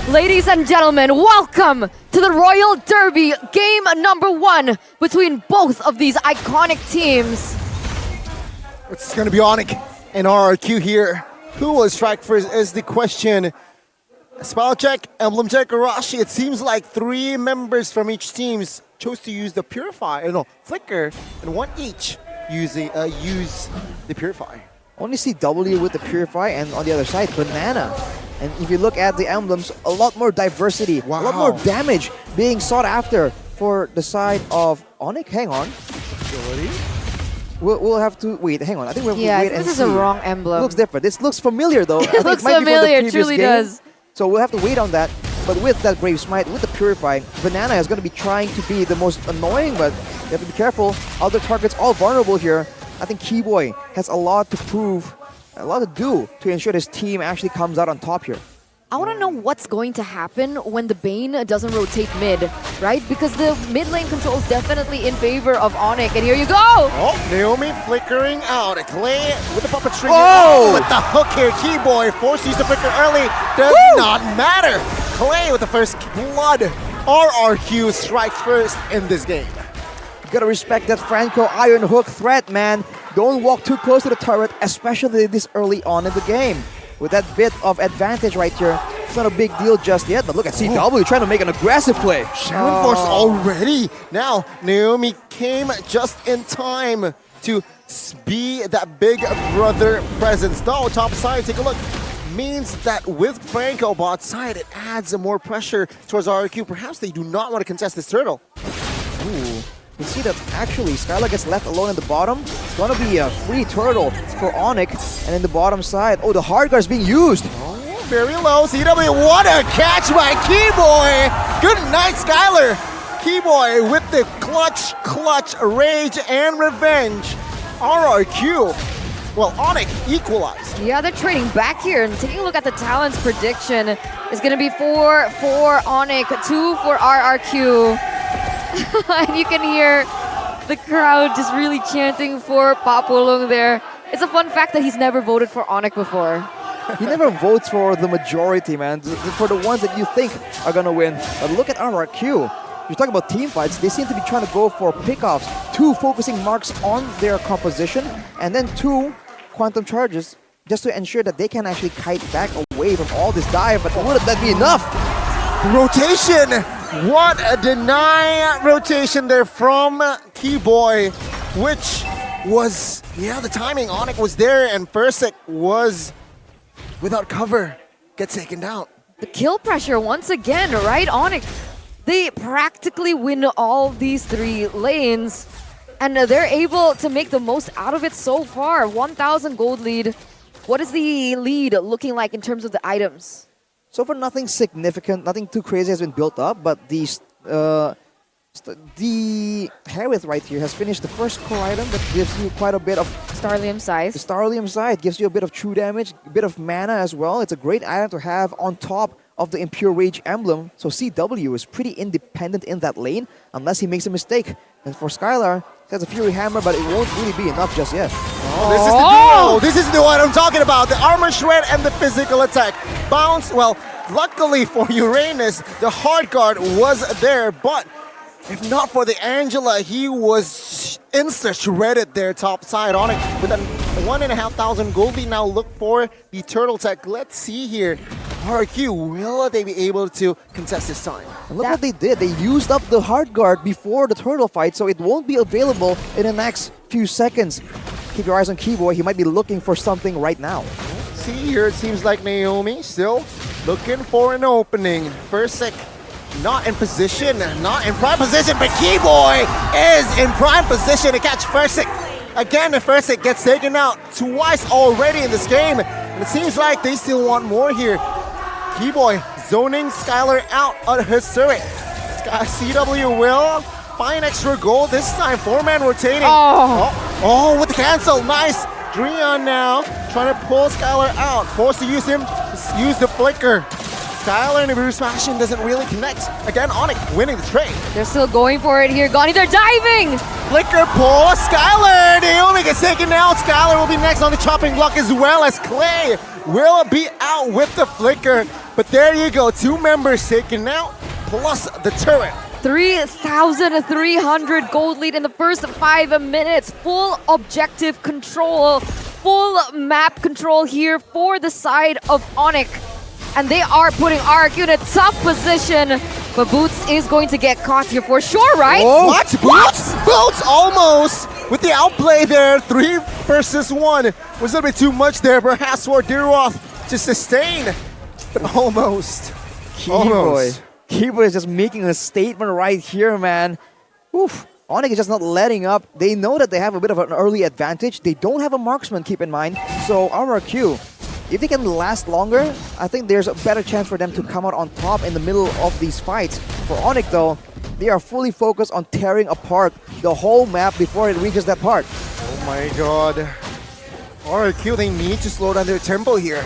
Ladies and gentlemen, welcome to the Royal Derby, game number 1 between both of these iconic teams. It's going to be ONIC and RRQ here. Who will strike first is the question. Spell check, emblem check, Arashi. It seems like 3 members from each team chose to use the Flicker, and 1 each use the Purify. Only see W with the Purify, and on the other side, Banana. And if you look at the emblems, a lot more diversity, a lot more damage being sought after for the side of ONIC. Hang on. We'll have to wait. Hang on. I think we'll have to wait and see. This is a wrong emblem. It looks different. This looks familiar though. It looks familiar. It truly does. So we'll have to wait on that. But with that Brave Smite, with the Purify, Banana is going to be trying to be the most annoying, but you have to be careful. Other targets all vulnerable here. I think Keyboy has a lot to prove, a lot to do to ensure his team actually comes out on top here. I want to know what's going to happen when the Bane doesn't rotate mid, right? Because the mid lane control is definitely in favor of ONIC, and here you go! Oh, Naomi flickering out. Clay with the puppet string. Oh! With the hook here, Keyboy forced to use the flicker early. Does not matter. Clay with the first blood. RRQ strikes first in this game. You gotta respect that Franco Iron Hook threat, man. Don't walk too close to the turret, especially this early on in the game. With that bit of advantage right here, it's not a big deal just yet, but look at CW trying to make an aggressive play. Sharon Force already. Now, Naomi came just in time to be that big brother presence. Though, top side, take a look. Means that with Franco bot side, it adds more pressure towards RRQ. Perhaps they do not want to contest this turtle. Ooh. You see that actually Skylar gets left alone in the bottom. It's gonna be a free turtle for ONIC. And in the bottom side, oh, the hard guard is being used. Oh, very low. CW, what a catch by Keyboy. Good night, Skylar. Keyboy with the clutch, rage, and revenge. RRQ. Well, ONIC equalized. Yeah, they're trading back here, and taking a look at the talents prediction is going to be 4 for ONIC, 2 for RRQ. And you can hear the crowd just really chanting for Papulong there. It's a fun fact that he's never voted for ONIC before. He never votes for the majority, man. For the ones that you think are gonna win. But look at RRQ. You're talking about team fights. They seem to be trying to go for pickoffs. 2 focusing marks on their composition, and then 2 quantum charges just to ensure that they can actually kite back away from all this dive. But wouldn't that be enough? Rotation! What a deny rotation there from Keyboy, which was, the timing. ONIC was there, and Persik was without cover. Gets taken down. The kill pressure once again, right? ONIC, they practically win all these 3 lanes, and they're able to make the most out of it so far. 1,000 gold lead. What is the lead looking like in terms of the items? So far, nothing significant, nothing too crazy has been built up, but the Harith right here has finished the first core item that gives you quite a bit of Starlium size. The Starlium side gives you a bit of true damage, a bit of mana as well. It's a great item to have on top of the Impure Rage emblem. So CW is pretty independent in that lane, unless he makes a mistake. And for Skylar, he has a Fury Hammer, but it won't really be enough just yet. Oh, this is the duo! This is the one I'm talking about. The Armor Shred and the physical attack. Bounce, well, luckily for Uranus, the hard guard was there, but if not for the Angela, he was insta-shredded there top side on it. With a 1,500 gold lead, now look for the turtle tech. Let's see here. RRQ, will they be able to contest this time? And look what they did. They used up the hard guard before the turtle fight, so it won't be available in the next few seconds. Keep your eyes on Keyboy. He might be looking for something right now. See here, it seems like Naomi still looking for an opening. Persik not in position, not in prime position, but Keyboy is in prime position to catch Persik. Again, if Persik gets taken out twice already in this game, and it seems like they still want more here. Keyboy zoning Skylar out of his turret. CW will find extra gold this time. 4-man rotating. Oh, with the cancel. Nice. Dreon now trying to pull Skylar out. Forced to use the flicker. Skylar and the Bruce Fashion doesn't really connect. Again, ONIC winning the trade. They're still going for it here. Goni, they're diving! Flicker pull. Skylar. Naomi gets taken out. Skylar will be next on the chopping block as well as Clay will be out with the flicker. But there you go, 2 members taken out, plus the turret. 3,300 gold lead in the first 5 minutes. Full objective control, full map control here for the side of ONIC. And they are putting RRQ in a tough position. But Boots is going to get caught here for sure, right? Oh, what? Boots? Boots almost with the outplay there. 3 versus 1 was a little bit too much there, perhaps for Diroth to sustain. But almost. Almost. Keyboy is just making a statement right here, man. Oof. ONIC is just not letting up. They know that they have a bit of an early advantage. They don't have a marksman, keep in mind. So RRQ, if they can last longer, I think there's a better chance for them to come out on top in the middle of these fights. For ONIC though, they are fully focused on tearing apart the whole map before it reaches that part. Oh my god. RRQ, they need to slow down their tempo here.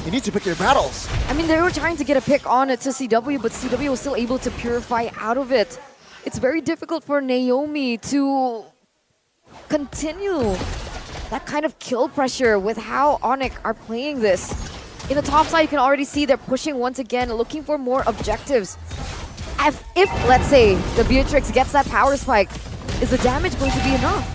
You need to pick your battles. I mean, they were trying to get a pick on it to CW, but CW was still able to purify out of it. It's very difficult for Naomi to continue that kind of kill pressure with how ONIC are playing this. In the top side, you can already see they're pushing once again, looking for more objectives. If let's say, the Beatrix gets that power spike, is the damage going to be enough?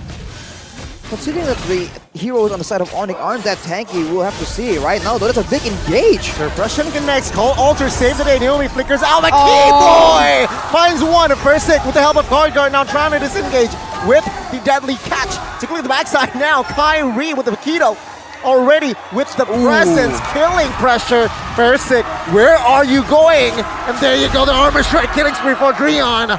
Considering that the heroes on the side of ONIC aren't that tanky, we'll have to see. Right now, though, that's a big engage. Suppression connects. Call Alter save the day. Naomi flickers out. The Keyboy finds one. First hit with the help of Guard now trying to disengage with the deadly catch. To clear the backside now. Kyrie with the Keto already with the presence. Killing pressure. First hit. Where are you going? And there you go. The armor strike killing spree for Dreon.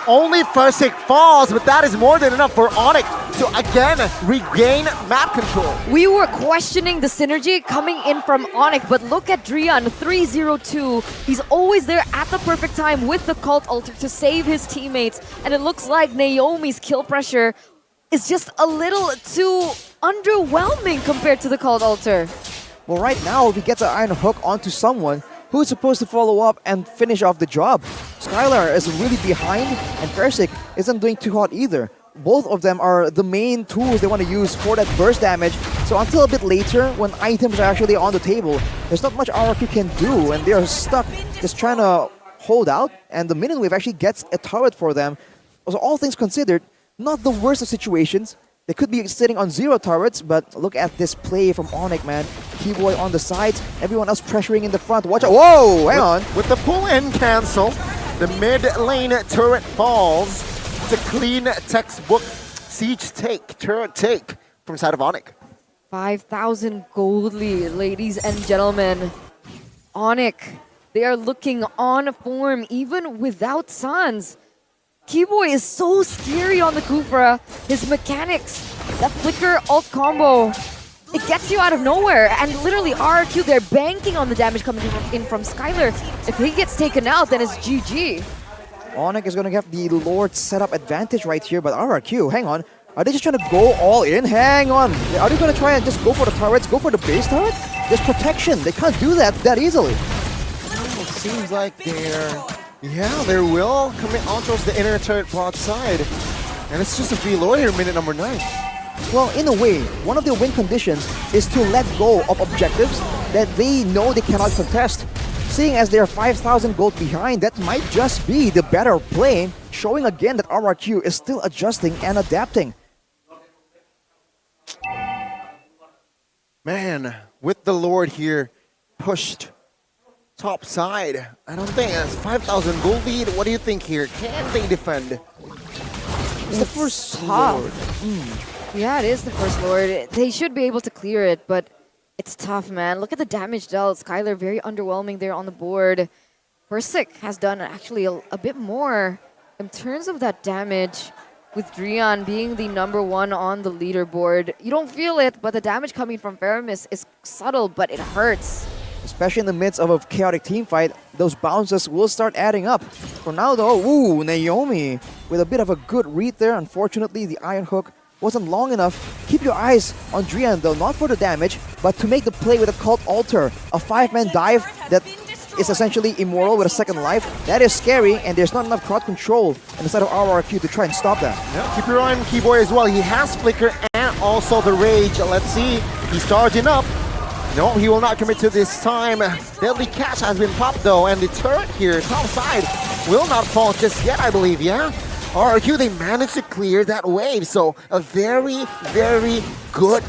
Only first hit falls, but that is more than enough for ONIC to again regain map control. We were questioning the synergy coming in from ONIC, but look at Dreon, 302. He's always there at the perfect time with the Cult Altar to save his teammates. And it looks like Naomi's kill pressure is just a little too underwhelming compared to the Cult Altar. Well, right now, if he gets an iron hook onto someone, who's supposed to follow up and finish off the job? Skylar is really behind, and Persik isn't doing too hot either. Both of them are the main tools they want to use for that burst damage. So until a bit later, when items are actually on the table, there's not much RRQ can do, and they're stuck just trying to hold out. And the Minion Wave actually gets a turret for them. So all things considered, not the worst of situations. They could be sitting on 0 turrets, but look at this play from ONIC, man. Keyboy on the sides, everyone else pressuring in the front. Watch out. Whoa, hang on. With the pull-in cancel, the mid-lane turret falls. It's a clean textbook siege take, turret take from side of ONIC. 5,000 gold lead, ladies and gentlemen. ONIC, they are looking on form even without Sans. Keyboy is so scary on the Kufra. His mechanics, that flicker ult combo, it gets you out of nowhere. And literally RRQ, they're banking on the damage coming in from Skylar. If he gets taken out, then it's GG. ONIC is going to have the Lord setup advantage right here, but RRQ, hang on. Are they just trying to go all in? Hang on. Are they going to try and just go for the turrets, go for the base turret? There's protection. They can't do that easily. It seems like they're... Yeah, they will commit on towards the inner turret bot side. And it's just a reload here, minute number 9. Well, in a way, one of their win conditions is to let go of objectives that they know they cannot contest. Seeing as they're 5,000 gold behind, that might just be the better play, showing again that RRQ is still adjusting and adapting. Man, with the Lord here pushed top side, I don't think it's 5,000 gold lead. What do you think here? Can they defend? It's the first Lord. Yeah, it is the first Lord. They should be able to clear it, but it's tough, man. Look at the damage dealt. Skylar very underwhelming there on the board. Persik has done actually a bit more in terms of that damage, with Dreon being the #1 on the leaderboard. You don't feel it, but the damage coming from Faramis is subtle, but it hurts. Especially in the midst of a chaotic team fight, those bounces will start adding up. For now though, ooh, Naomi with a bit of a good read there. Unfortunately, the iron hook wasn't long enough. Keep your eyes on Dreon though, not for the damage, but to make the play with a Cult Altar. A 5-man dive that is essentially immoral with a second life. That is scary, and there's not enough crowd control on the side of RRQ to try and stop that. Yeah, keep your eye on Keyboy as well. He has Flicker and also the Rage. Let's see. He's charging up. No, he will not commit to this time. Deadly catch has been popped though, and the turret here, top side, will not fall just yet, I believe, yeah? RRQ, they managed to clear that wave, so a very, very good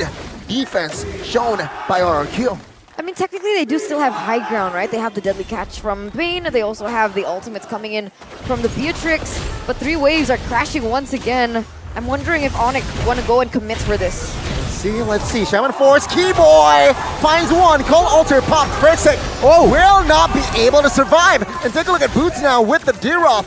defense shown by RRQ. I mean, technically they do still have high ground, right? They have the deadly catch from Bane. They also have the ultimates coming in from the Beatrix. But 3 waves are crashing once again. I'm wondering if ONIC want to go and commit for this. Let's see. Shaman Force, Keyboy finds one. Cold Altar popped. First will not be able to survive. And take a look at Boots now with the Diroff.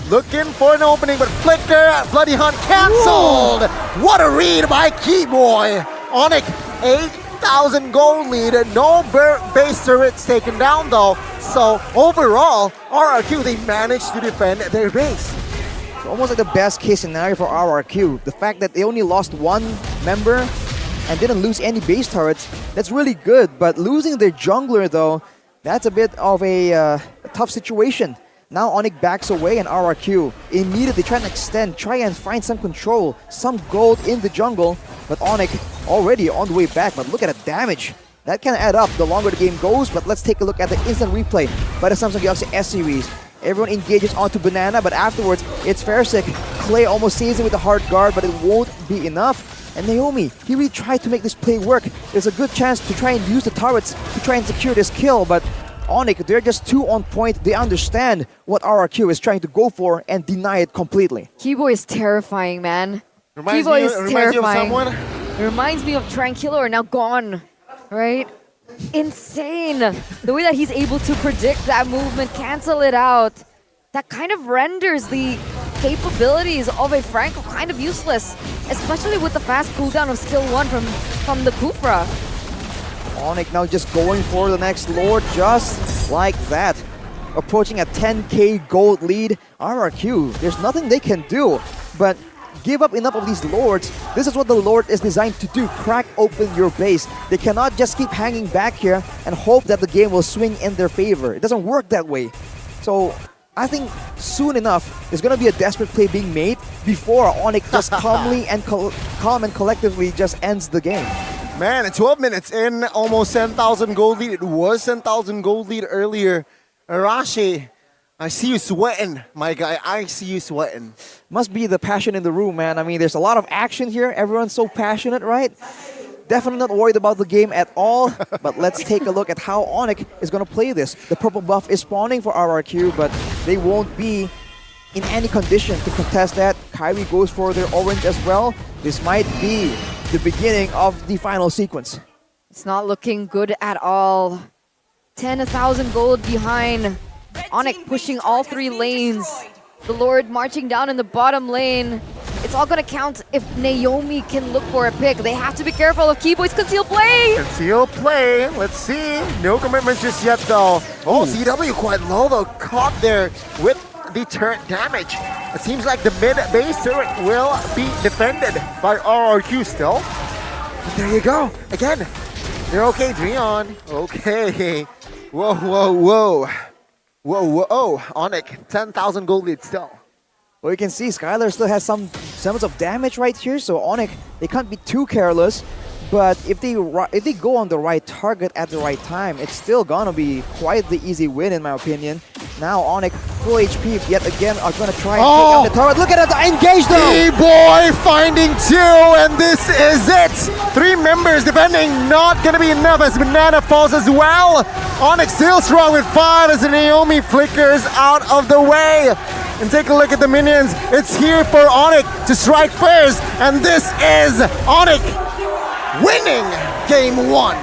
Looking for an opening, but Flicker, Bloody Hunt cancelled. What a read by Keyboy. ONIC, 8,000 gold lead. No base turrets taken down though. So overall, RRQ, they managed to defend their base. So almost like the best case scenario for RRQ. The fact that they only lost 1 member and didn't lose any base turrets, that's really good. But losing their jungler though, that's a bit of a tough situation. Now ONIC backs away and RRQ immediately trying to extend, try and find some control, some gold in the jungle. But ONIC already on the way back, but look at the damage. That can add up the longer the game goes, but let's take a look at the instant replay by the Samsung Galaxy S-Series. Everyone engages onto Banana, but afterwards it's Fairsick. Clay almost sees it with a hard guard, but it won't be enough. And Naomi, he really tried to make this play work. There's a good chance to try and use the turrets to try and secure this kill, but ONIC, they're just too on point. They understand what RRQ is trying to go for and deny it completely. Keyboy is terrifying, man. Reminds Keyboy you is of terrifying. someone? It reminds me of Tranquilor, now gone, right? Insane. The way that he's able to predict that movement, cancel it out, that kind of renders the capabilities of a Franco kind of useless, especially with the fast cooldown of skill 1 from the Kufra. ONIC now just going for the next Lord just like that. Approaching a 10k gold lead. RRQ, there's nothing they can do but give up enough of these Lords. This is what the Lord is designed to do, crack open your base. They cannot just keep hanging back here and hope that the game will swing in their favor. It doesn't work that way. So I think soon enough, there's going to be a desperate play being made before ONIC just calmly and calm and collectively just ends the game. Man, 12 minutes in, almost 10,000 gold lead. It was 10,000 gold lead earlier. Arashi, I see you sweating, my guy. I see you sweating. Must be the passion in the room, man. I mean, there's a lot of action here. Everyone's so passionate, right? Definitely not worried about the game at all. But let's take a look at how ONIC is going to play this. The purple buff is spawning for RRQ, but they won't be in any condition to contest that. Kyrie goes for their orange as well. This might be the beginning of the final sequence. It's not looking good at all. 10,000 gold behind. ONIC pushing all 3 lanes. The Lord marching down in the bottom lane. It's all gonna count if Naomi can look for a pick. They have to be careful of Keyboy's concealed play. Concealed play. Let's see. No commitment just yet though. Oh, CW quite low though. Caught there with the turret damage. It seems like the mid-base turret will be defended by RRQ still. But there you go. Again, they're okay, Dreon. Okay. Whoa, whoa, whoa. Whoa, whoa, oh. ONIC, 10,000 gold lead still. Well, you can see Skylar still has some semblance of damage right here, so ONIC, they can't be too careless. But if they go on the right target at the right time, it's still gonna be quite the easy win in my opinion. Now ONIC, full HP, yet again are gonna try and take out the turret. Look at it, engage though! Keyboy finding 2, and this is it! 3 members defending, not gonna be enough as Banana falls as well. ONIC still strong with 5 as Naomi flickers out of the way. And take a look at the minions. It's here for ONIC to strike first, and this is ONIC winning game 1.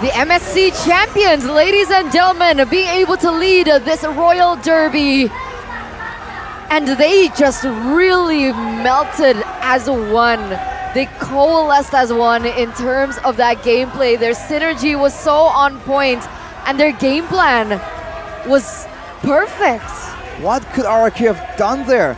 The MSC champions, ladies and gentlemen, being able to lead this Royal Derby. And they just really melted as one. They coalesced as one in terms of that gameplay. Their synergy was so on point, and their game plan was perfect. What could RRQ have done there?